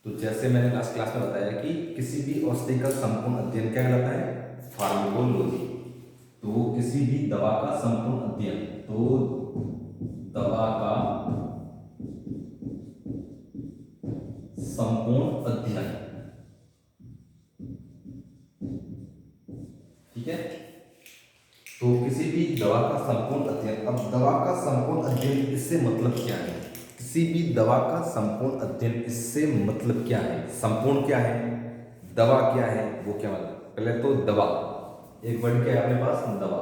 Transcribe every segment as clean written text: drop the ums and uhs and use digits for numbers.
तो जैसे मैंने लास्ट क्लास में बताया कि किसी भी औषधि का संपूर्ण अध्ययन क्या कहलाता है, फार्माकोलॉजी। तो किसी भी दवा का संपूर्ण अध्ययन, तो दवा का संपूर्ण अध्ययन, ठीक है। तो किसी भी दवा का संपूर्ण अध्ययन, अब दवा का संपूर्ण अध्ययन इससे मतलब क्या है, किसी भी दवा का संपूर्ण अध्ययन इससे मतलब क्या है, संपूर्ण क्या है, दवा क्या है, वो क्या मतलब। पहले तो दवा, एक वर्ड क्या है अपने पास, दवा,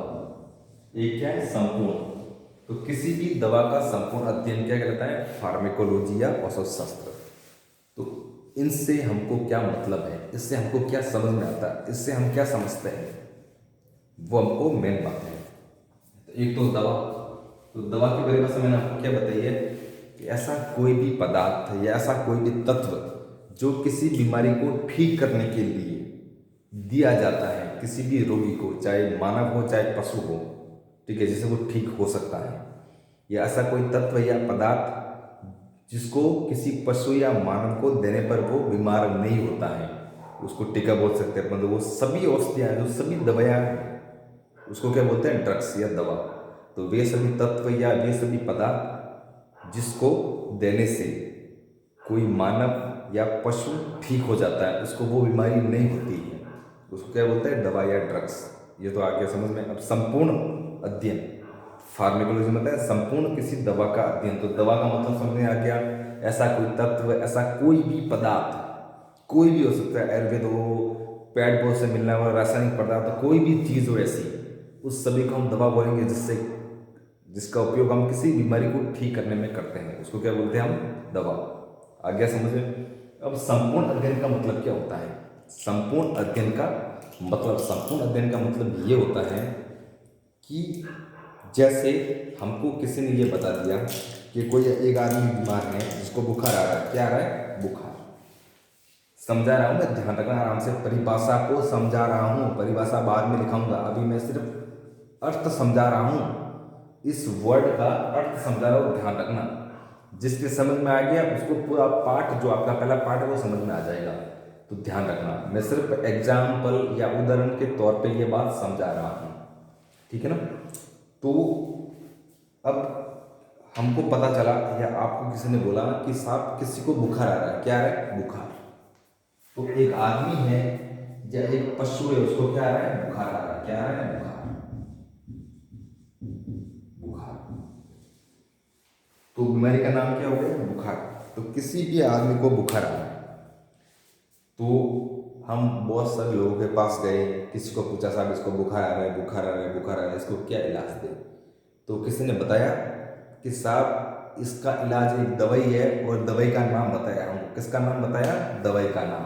एक क्या है, संपूर्ण। तो किसी भी दवा का संपूर्ण अध्ययन क्या कहलाता है, फार्माकोलॉजी या औषध शास्त्र। तो इनसे हमको क्या मतलब है, इससे हमको क्या समझ में आता है, इससे हम क्या समझते हैं, वो हमको मेन बात है। तो एक तो दवा, तो दवा की परिभाषा मैंने आपको क्या बताई है कि ऐसा कोई भी पदार्थ या ऐसा कोई भी तत्व जो किसी बीमारी को ठीक करने के लिए दिया जाता है किसी भी रोगी को, चाहे मानव हो चाहे पशु हो, ठीक है, जिससे वो ठीक हो सकता है। या ऐसा कोई तत्व या पदार्थ जिसको किसी पशु या मानव को देने पर वो बीमार नहीं होता है, उसको टीका बोल सकते हैं। मतलब वो सभी औषधियाँ, जो सभी दवाइयाँ, उसको क्या बोलते हैं, ड्रग्स या दवा। तो वे सभी तत्व या वे सभी पदार्थ जिसको देने से कोई मानव या पशु ठीक हो जाता है, उसको वो बीमारी नहीं होती है, उसको क्या बोलते हैं, दवा या ड्रग्स। ये तो आ गया समझ में। अब संपूर्ण अध्ययन, फार्माकोलॉजी मतलब है संपूर्ण किसी दवा का अध्ययन। तो दवा का मतलब समझ में आ गया, ऐसा कोई तत्व, ऐसा कोई भी पदार्थ, कोई भी हो सकता है, आयुर्वेद हो, पेड़ पौधे से मिलने वाला रासायनिक पदार्थ, कोई भी चीज़ हो ऐसी, उस सभी को हम दवा बोलेंगे, जिसका उपयोग हम किसी बीमारी को ठीक करने में करते हैं, उसको क्या बोलते हैं हम, दवा। आ गया समझ में। अब संपूर्ण अध्ययन का मतलब क्या होता है, संपूर्ण अध्ययन का मतलब, संपूर्ण अध्ययन का मतलब ये होता है कि जैसे हमको किसी ने ये बता दिया कि कोई एक आदमी बीमार है, जिसको बुखार आ रहा है, क्या आ रहा है, बुखार। समझा रहा हूँ मैं, ध्यान रखना आराम से, परिभाषा को समझा रहा हूँ, परिभाषा बाद में लिखाऊंगा, अभी मैं सिर्फ अर्थ समझा रहा हूँ, इस वर्ड का अर्थ समझा रहा हूँ, ध्यान रखना। जिसके समझ में आ गया उसको पूरा पाठ, जो आपका पहला पाठ है वो समझ में आ जाएगा। तो ध्यान रखना, मैं सिर्फ एग्जाम्पल या उदाहरण के तौर पे ये बात समझा रहा हूँ, ठीक है ना। तो अब हमको पता चला या आपको किसी ने बोला कि साहब किसी को बुखार आ रहा है, क्या आ रहा है, बुखार। तो एक आदमी है या एक पशु है, उसको क्या आ रहा है, बुखार आ रहा है, क्या आ रहा है, बुखार, बुखार। तो बीमारी का नाम क्या हो गया, बुखार। तो किसी भी आदमी को बुखार आ रहा है, तो हम बहुत सारे लोगों के पास गए, किसी को पूछा साहब इसको बुखार आ रहा है, बुखार आ रहा है, बुखार आ रहा है, इसको क्या इलाज दे। तो किसी ने बताया कि साहब इसका इलाज एक दवाई है, और दवाई का नाम बताया हमको। किसका नाम बताया, दवाई का नाम,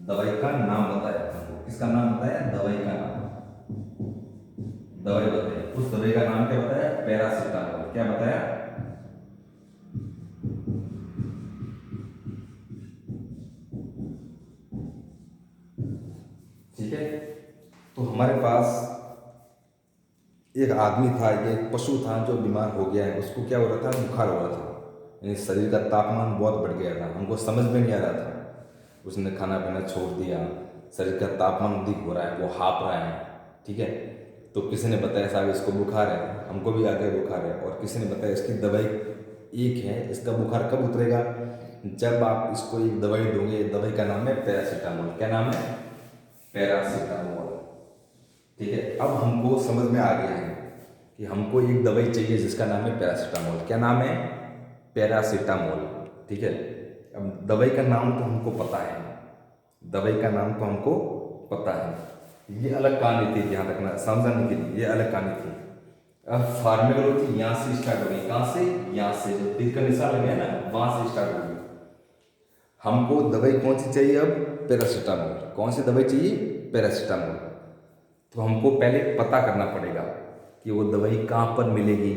दवाई का नाम बताया हमको। किसका नाम बताया, दवाई का नाम, दवाई बताई। उस दवाई का नाम क्या बताया, पैरासीटामोल। क्या बताया, ठीक है। तो हमारे पास एक आदमी था, एक पशु था जो बीमार हो गया है, उसको क्या हो रहा था, बुखार हो रहा था, यानी शरीर का तापमान बहुत बढ़ गया था, हमको समझ में नहीं आ रहा था। उसने खाना पीना छोड़ दिया, शरीर का तापमान अधिक हो रहा है, वो हाँप रहा है, ठीक है। तो किसी ने बताया साहब इसको बुखार है, हमको भी आ गया बुखार है, और किसी ने बताया इसकी दवाई एक है, इसका बुखार कब उतरेगा, जब आप इसको एक दवाई दोगे, दवाई का नाम है पैरासीटामोल। क्या नाम है, पैरासीटामोल, ठीक है। अब हमको समझ में आ गया है कि हमको एक दवाई चाहिए जिसका नाम है पैरासीटामोल। क्या नाम है, पैरासीटामोल, ठीक है। अब दवाई का नाम तो हमको पता है, दवाई का नाम तो हमको पता है, ये अलग कहानी थी, ध्यान रखना, समझाने के लिए ये अलग कहानी थी। अब फार्माकोलॉजी यहाँ से स्टार्ट होगी, कहाँ से, यहाँ से, जो तीर का निशान लगे ना, वहाँ से स्टार्ट होगी। हमको दवाई कौन सी चाहिए, अब पैरासीटामोल। कौन सी दवाई चाहिए, पैरासीटामोल। तो हमको पहले पता करना पड़ेगा कि वो दवाई कहाँ पर मिलेगी,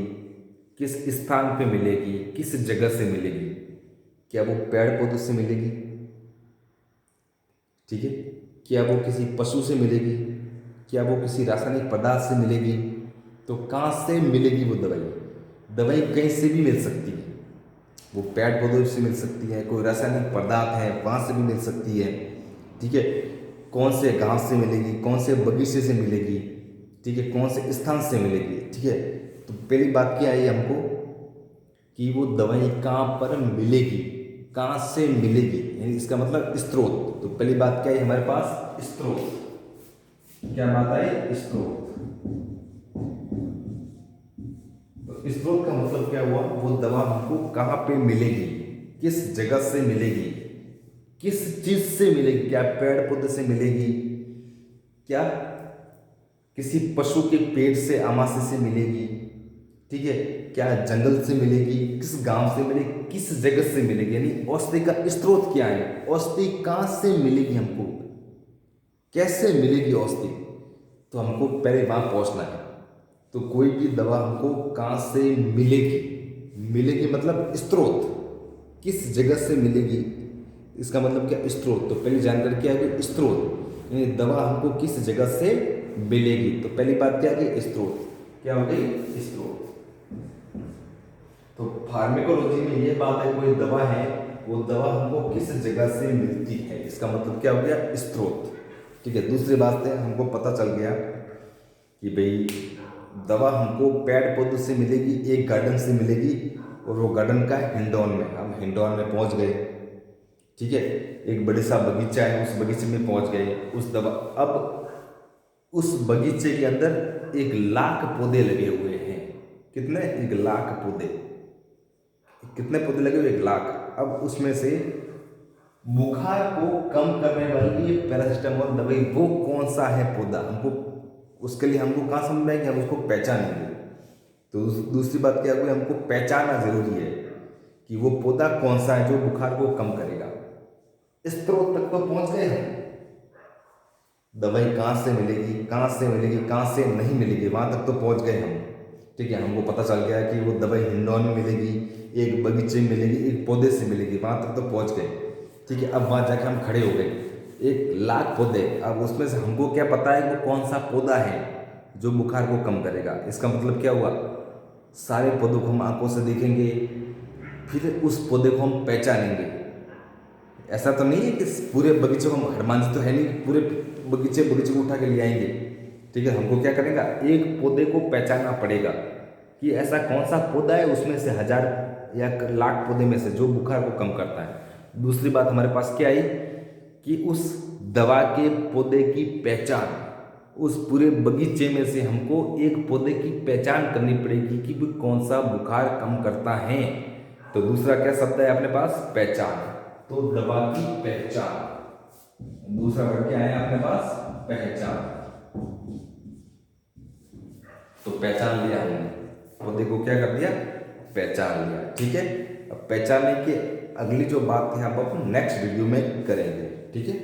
किस स्थान पे मिलेगी, किस जगह से मिलेगी। क्या वो पेड़ पौधों से मिलेगी, ठीक है, क्या वो किसी पशु से मिलेगी, क्या वो किसी रासायनिक पदार्थ से मिलेगी। तो कहाँ से मिलेगी वो दवाई, दवाई कहीं से भी मिल सकती है, वो पेड़ पौधों से मिल सकती है, कोई रासायनिक पदार्थ है वहाँ से भी मिल सकती है। ठीक है, कौन से घास से मिलेगी, कौन से बगीचे से मिलेगी, ठीक है, कौन से स्थान से मिलेगी। ठीक है, तो पहली बात क्या है हमको कि वो दवाई कहाँ पर मिलेगी, कहाँ से मिलेगी, यानी इसका मतलब स्रोत। तो पहली बात क्या है हमारे पास, स्रोत। क्या बात है, स्रोत। तो स्रोत का मतलब क्या हुआ, वो दवा हमको कहाँ पे मिलेगी, किस जगह से मिलेगी, किस चीज से मिलेगी, क्या पेड़ पौधे से मिलेगी, क्या किसी पशु के पेट से आमाशय से मिलेगी, ठीक है, क्या जंगल से मिलेगी, किस गांव से मिलेगी, किस जगह से मिलेगी, यानी औषधि का स्रोत क्या है, औषधि कहाँ से मिलेगी हमको, कैसे मिलेगी औषधि। तो हमको पहले वहां पहुंचना है। तो कोई भी दवा हमको कहाँ से मिलेगी, मिलेगी मतलब स्रोत, किस जगह से मिलेगी, इसका मतलब क्या, स्रोत। तो पहली जानकारी क्या है, स्रोत, यानी दवा हमको किस जगह से मिलेगी। तो पहली बात क्या है, स्रोत। क्या हो गई, स्रोत। तो फार्मेकोलॉजी में ये बात है, कोई दवा है, वो दवा हमको किस जगह से मिलती है, इसका मतलब क्या हो गया, स्रोत। ठीक है, दूसरी बात है, हमको पता चल गया कि भाई दवा हमको पेड़ पौधों से मिलेगी, एक गार्डन से मिलेगी, और वो गार्डन का हिंडौन में, हम हिंडौन में पहुंच गए। ठीक है, एक बड़े सा बगीचा है, उस बगीचे में पहुंच गए। उस दवा, अब उस बगीचे के अंदर 1,00,000 पौधे लगे हुए हैं। कितने, 1,00,000 पौधे। कितने पौधे लगे हुए, 1,00,000। अब उसमें से बुखार को कम करने वाली पैरासिटामोल दवाई वो कौन सा है पौधा, हमको उसके लिए हमको कहाँ समझ में आएगी, हम उसको पहचानेंगे। तो दूसरी बात क्या हुई, हमको पहचानना जरूरी है कि वो पौधा कौन सा है जो बुखार को कम करेगा। स्रोत तक तो पहुंच गए हम, दवाई कहाँ से मिलेगी, कहाँ से मिलेगी, कहाँ से नहीं मिलेगी, वहां तक तो पहुंच गए हम। ठीक है, हमको पता चल गया कि वो दवाई हिंडौन में मिलेगी, एक बगीचे में मिलेगी, एक पौधे से मिलेगी, वहां तक तो पहुंच गए। ठीक है, अब वहां जाके हम खड़े हो गए, 1,00,000 पौधे। अब उसमें से हमको क्या पता है वो कौन सा पौधा है जो बुखार को कम करेगा। इसका मतलब क्या हुआ, सारे पौधों को हम आंखों से देखेंगे, फिर उस पौधे को हम पहचानेंगे। ऐसा तो नहीं है कि पूरे बगीचे को हम, हनुमान जी तो है नहीं पूरे बगीचे को उठा के ले आएंगे। ठीक है, हमको क्या करेगा, एक पौधे को पहचानना पड़ेगा कि ऐसा कौन सा पौधा है उसमें से 1,000 या 1,00,000 पौधे में से जो बुखार को कम करता है। दूसरी बात हमारे पास क्या आई कि उस दवा के पौधे की पहचान, उस पूरे बगीचे में से हमको एक पौधे की पहचान करनी पड़ेगी कि वो कौन सा बुखार कम करता है। तो दूसरा क्या शब्द है अपने पास, पहचान। तो दवा की पहचान, दूसरा वर्ड क्या है अपने पास, पहचान। तो पहचान लिया हमने, पौधे को क्या कर दिया, पहचान लिया। ठीक है, अब पहचानने की अगली जो बात है हम नेक्स्ट वीडियो में करेंगे। ठीक है।